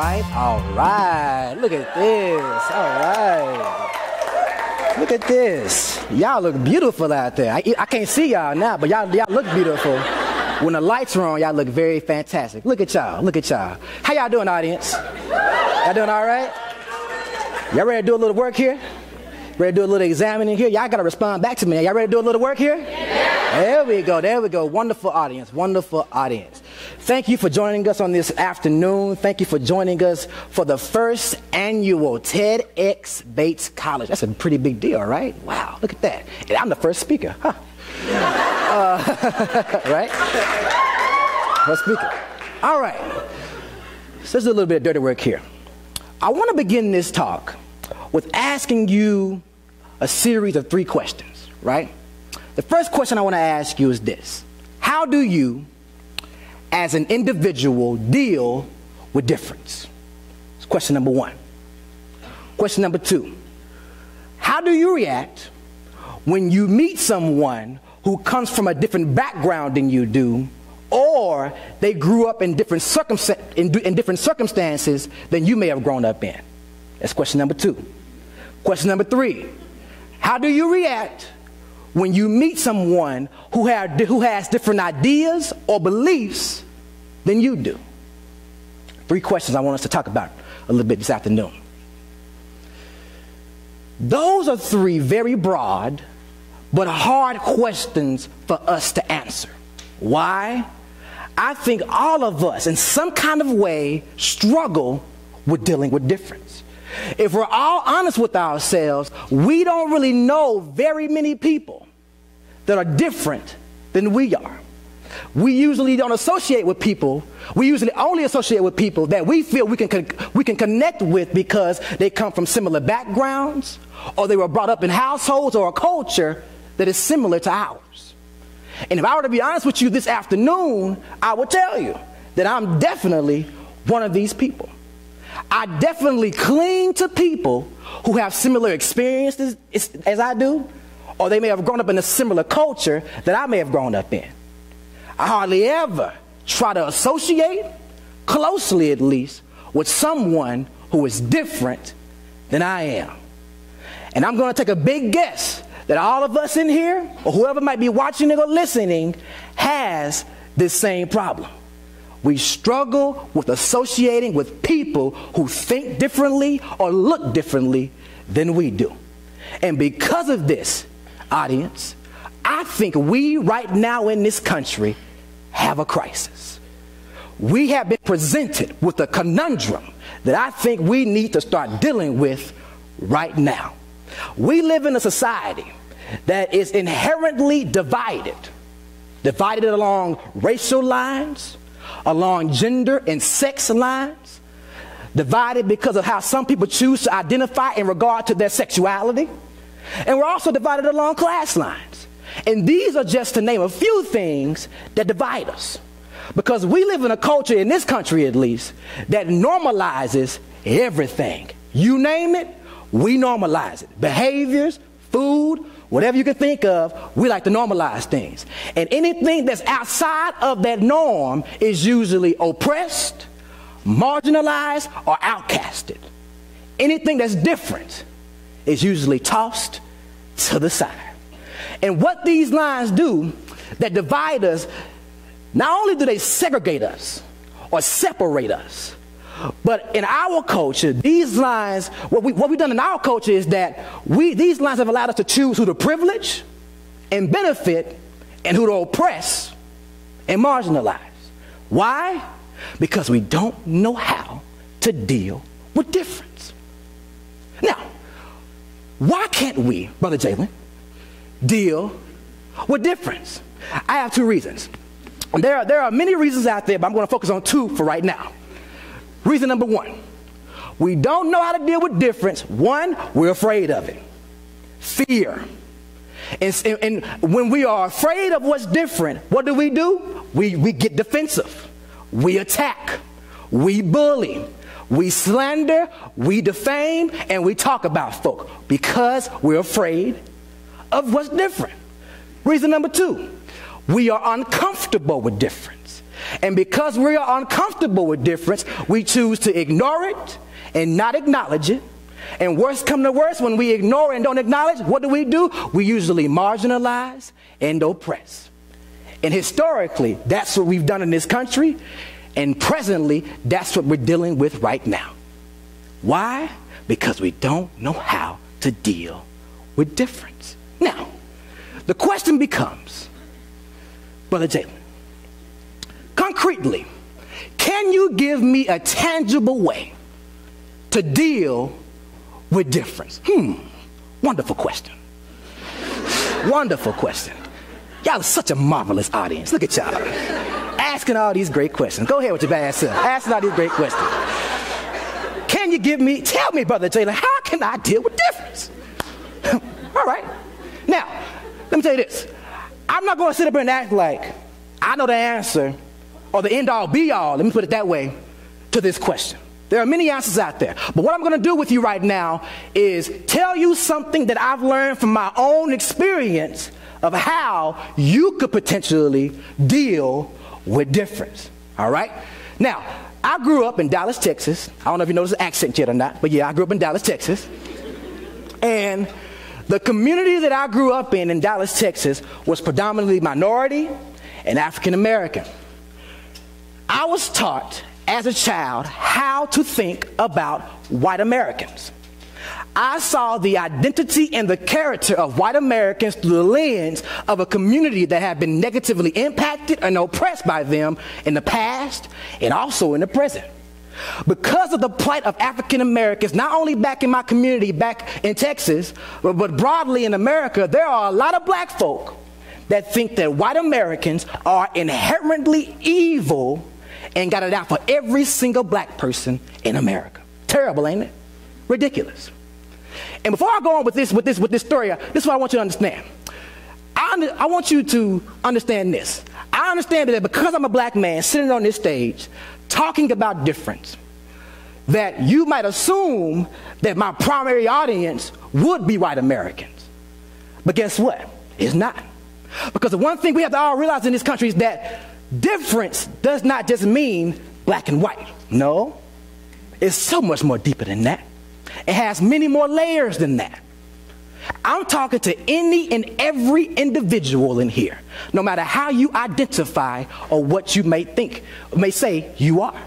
right, all right. Look at this, all right. Look at this. Y'all look beautiful out there. I can't see y'all now, but y'all look beautiful. When the lights are on, y'all look very fantastic. Look at y'all, look at y'all. How y'all doing, audience? Y'all doing all right? Y'all ready to do a little work here? Ready to do a little examining here? Y'all got to respond back to me. Y'all ready to do a little work here? Yeah. There we go, there we go. Wonderful audience, wonderful audience. Thank you for joining us on this afternoon. Thank you for joining us for the first annual TEDxBatesCollege. That's a pretty big deal, right? Wow, look at that. And I'm the first speaker, huh? Right? First speaker. All right. So let's do a little bit of dirty work here. I want to begin this talk with asking you a series of 3 questions, right? The first question I want to ask you is this. How do you, as an individual, deal with difference? That's question number 1. Question number 2. How do you react when you meet someone who comes from a different background than you do, or they grew up in different circumstances than you may have grown up in? That's question number 2. Question number 3. How do you react when you meet someone who has different ideas or beliefs than you do? 3 questions I want us to talk about a little bit this afternoon. Those are 3 very broad but hard questions for us to answer. Why? I think all of us in some kind of way struggle with dealing with difference. If we're all honest with ourselves, we don't really know very many people that are different than we are. We usually don't associate with people. We usually only associate with people that we feel we can connect with because they come from similar backgrounds, or they were brought up in households or a culture that is similar to ours. And if I were to be honest with you this afternoon, I would tell you that I'm definitely one of these people. I definitely cling to people who have similar experiences as I do, or they may have grown up in a similar culture that I may have grown up in. I hardly ever try to associate, closely at least, with someone who is different than I am. And I'm going to take a big guess that all of us in here, or whoever might be watching it or listening, has this same problem. We struggle with associating with people who think differently or look differently than we do. And because of this, audience, I think we right now in this country have a crisis. We have been presented with a conundrum that I think we need to start dealing with right now. We live in a society that is inherently divided along racial lines, along gender and sex lines, divided because of how some people choose to identify in regard to their sexuality, and we're also divided along class lines. And these are just to name a few things that divide us, because we live in a culture, in this country at least, that normalizes everything. You name it, we normalize it. Behaviors, food, whatever you can think of, we like to normalize things. And anything that's outside of that norm is usually oppressed, marginalized, or outcasted. Anything that's different is usually tossed to the side. And what these lines do that divide us, not only do they segregate us or separate us, but in our culture, these lines, what we've done in our culture is that these lines have allowed us to choose who to privilege and benefit and who to oppress and marginalize. Why? Because we don't know how to deal with difference. Now, why can't we, Brother Jalen, deal with difference? I have 2 reasons. There are many reasons out there, but I'm going to focus on 2 for right now. Reason number 1, we don't know how to deal with difference. 1, we're afraid of it. Fear. And when we are afraid of what's different, what do? We get defensive. We attack. We bully. We slander. We defame. And we talk about folk because we're afraid of what's different. Reason number 2, we are uncomfortable with difference. And because we are uncomfortable with difference, we choose to ignore it and not acknowledge it. And worse come to worse, when we ignore and don't acknowledge, what do? We usually marginalize and oppress. And historically, that's what we've done in this country. And presently, that's what we're dealing with right now. Why? Because we don't know how to deal with difference. Now, the question becomes, Brother Jalen, concretely, can you give me a tangible way to deal with difference? Wonderful question. Wonderful question. Y'all are such a marvelous audience. Look at y'all. Asking all these great questions. Go ahead with your bad self. Asking all these great questions. Can you tell me, Brother Jalen, how can I deal with difference? All right. Now, let me tell you this. I'm not going to sit up here and act like I know the answer or the end all be all, let me put it that way, to this question. There are many answers out there. But what I'm going to do with you right now is tell you something that I've learned from my own experience of how you could potentially deal with difference. All right? Now, I grew up in Dallas, Texas. I don't know if you noticed the accent yet or not, but yeah, I grew up in Dallas, Texas. And the community that I grew up in Dallas, Texas, was predominantly minority and African American. I was taught as a child how to think about white Americans. I saw the identity and the character of white Americans through the lens of a community that had been negatively impacted and oppressed by them in the past and also in the present. Because of the plight of African Americans, not only back in my community, back in Texas, but broadly in America, there are a lot of black folk that think that white Americans are inherently evil and got it out for every single black person in America. Terrible, ain't it? Ridiculous. And before I go on with this story, this is what I want you to understand. I want you to understand this. I understand that because I'm a black man sitting on this stage talking about difference, that you might assume that my primary audience would be white Americans. But guess what? It's not. Because the one thing we have to all realize in this country is that difference does not just mean black and white. No, it's so much more deeper than that. It has many more layers than that. I'm talking to any and every individual in here, no matter how you identify or what you may say you are.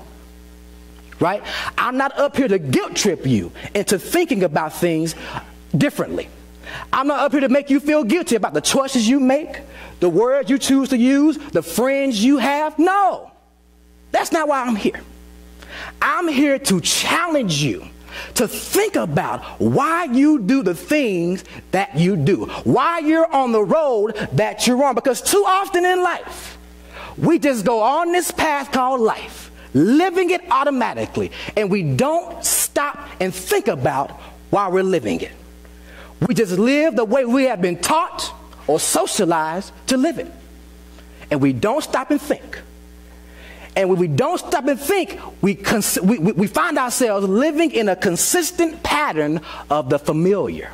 Right? I'm not up here to guilt trip you into thinking about things differently. I'm not up here to make you feel guilty about the choices you make, the words you choose to use, the friends you have. No, that's not why I'm here. I'm here to challenge you to think about why you do the things that you do, why you're on the road that you're on. Because too often in life, we just go on this path called life, living it automatically, and we don't stop and think about why we're living it. We just live the way we have been taught or socialized to live it. And we don't stop and think. And when we don't stop and think, we find ourselves living in a consistent pattern of the familiar.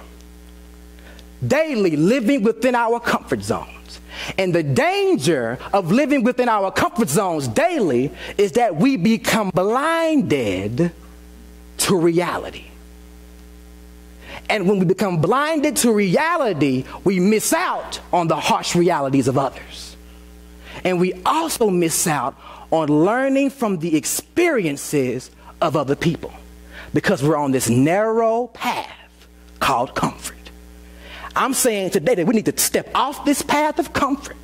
Daily living within our comfort zones. And the danger of living within our comfort zones daily is that we become blinded to reality. And when we become blinded to reality, we miss out on the harsh realities of others. And we also miss out on learning from the experiences of other people, because we're on this narrow path called comfort. I'm saying today that we need to step off this path of comfort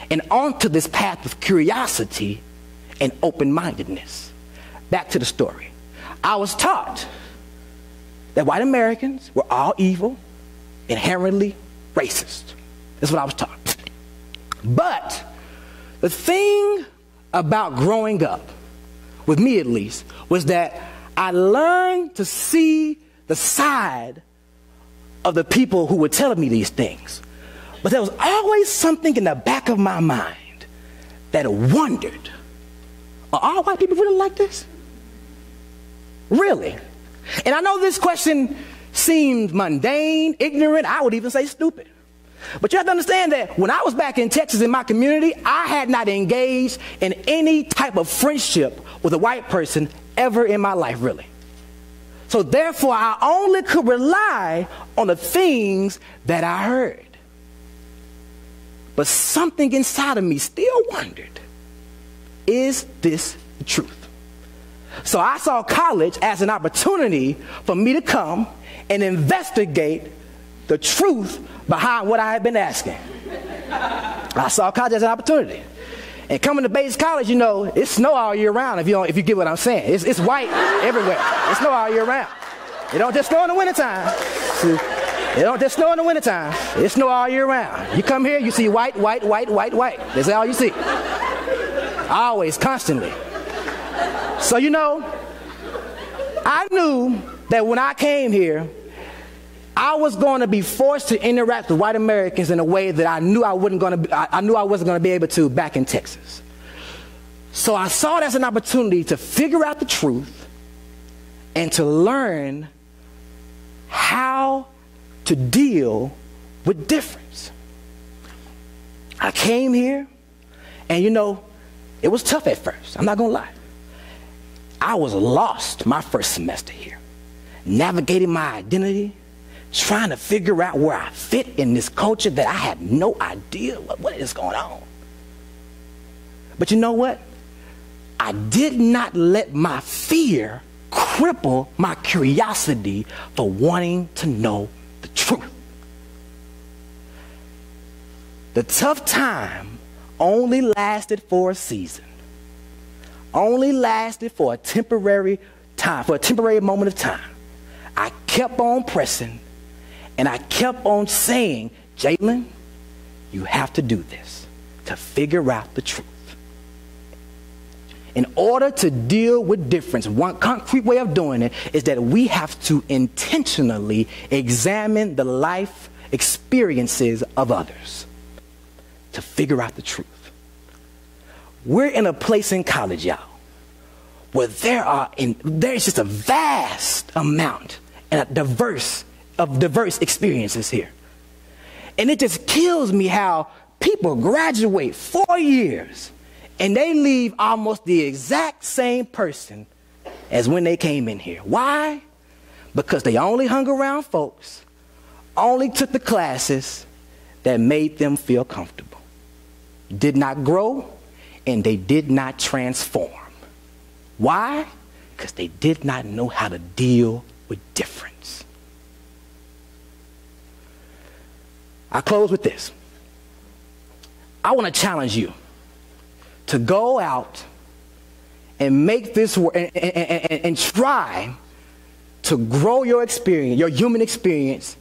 and onto this path of curiosity and open-mindedness. Back to the story. I was taught that white Americans were all evil, inherently racist. That's what I was taught. But the thing about growing up, with me at least, was that I learned to see the side of the people who were telling me these things. But there was always something in the back of my mind that wondered, are all white people really like this? Really? And I know this question seems mundane, ignorant, I would even say stupid. But you have to understand that when I was back in Texas in my community, I had not engaged in any type of friendship with a white person ever in my life, really. So therefore, I only could rely on the things that I heard. But something inside of me still wondered, is this the truth? So I saw college as an opportunity for me to come and investigate the truth behind what I had been asking. I saw college as an opportunity. And coming to Bates College, you know, it snow all year round if you get what I'm saying. It's white everywhere. It snow all year round. It don't just snow in the wintertime. It don't just snow in the wintertime. It snow all year round. You come here, you see white, white, white, white, white. That's all you see. Always, constantly. So, you know, I knew that when I came here, I was going to be forced to interact with white Americans in a way that I knew I wasn't going to be able to back in Texas. So I saw it as an opportunity to figure out the truth and to learn how to deal with difference. I came here, and you know, it was tough at first. I'm not going to lie. I was lost my first semester here, navigating my identity, trying to figure out where I fit in this culture that I had no idea what is going on. But you know what? I did not let my fear cripple my curiosity for wanting to know the truth. The tough time only lasted for a season, only lasted for a temporary time, for a temporary moment of time. I kept on pressing, and I kept on saying, Jalen, you have to do this to figure out the truth. In order to deal with difference, one concrete way of doing it is that we have to intentionally examine the life experiences of others to figure out the truth. We're in a place in college, y'all, where there's just a vast amount and a diverse experiences here. And it just kills me how people graduate 4 years and they leave almost the exact same person as when they came in here. Why? Because they only hung around folks, only took the classes that made them feel comfortable, did not grow, and they did not transform. Why? Because they did not know how to deal with difference. I close with this. I want to challenge you to go out and make this work and try to grow your experience, your human experience,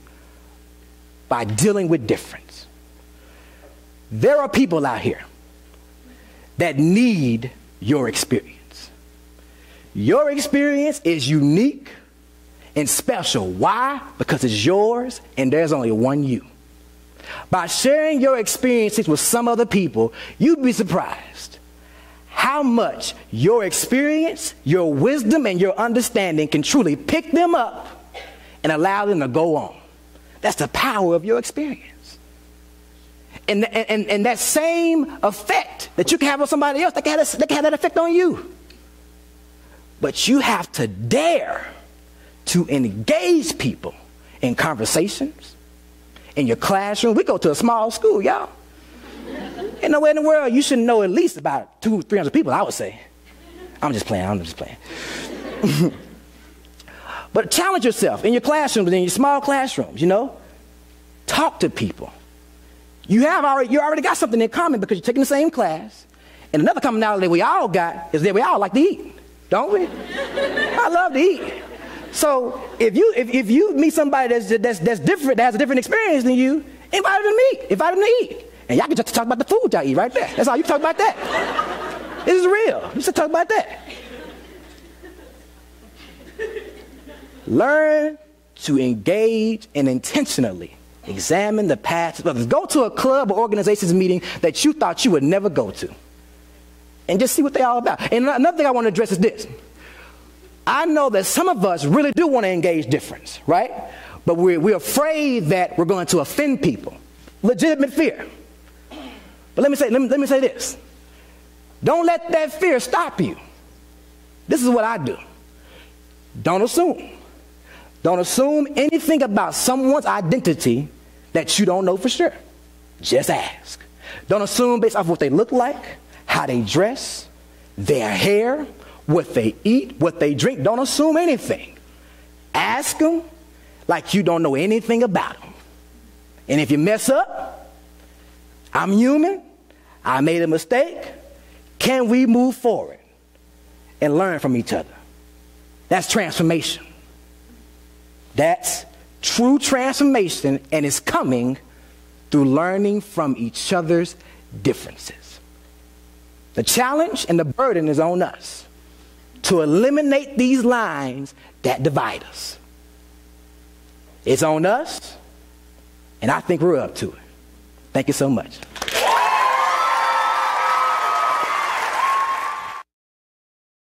by dealing with difference. There are people out here that need your experience. Your experience is unique and special. Why? Because it's yours and there's only one you. By sharing your experiences with some other people, you'd be surprised how much your experience, your wisdom, and your understanding can truly pick them up and allow them to go on. That's the power of your experience. And that same effect that you can have on somebody else, they can have that effect on you. But you have to dare to engage people in conversations, in your classroom. We go to a small school, y'all. Ain't nowhere in the world you should know at least about 200-300 people, I would say. I'm just playing. But challenge yourself in your classrooms, in your small classrooms, you know. Talk to people. You already got something in common because you're taking the same class. And another commonality we all got is that we all like to eat, don't we? I love to eat. So if you meet somebody that's different, that has a different experience than you, invite them to meet, invite them to eat. And y'all can just talk about the food y'all eat right there. That's all you can talk about that. This is real. You should talk about that. Learn to engage and intentionally examine the past of others. Go to a club or organization's meeting that you thought you would never go to. And just see what they're all about. And another thing I want to address is this. I know that some of us really do want to engage difference, right? But we're afraid that we're going to offend people. legitimate fear. But let me say this. Don't let that fear stop you. This is what I do. Don't assume. Don't assume anything about someone's identity that you don't know for sure. Just ask. Don't assume based off what they look like, how they dress, their hair, what they eat, what they drink. Don't assume anything. Ask them like you don't know anything about them. And if you mess up, I'm human, I made a mistake, can we move forward and learn from each other? That's transformation. That's true transformation, and it's coming through learning from each other's differences. The challenge and the burden is on us to eliminate these lines that divide us. It's on us, and I think we're up to it. Thank you so much.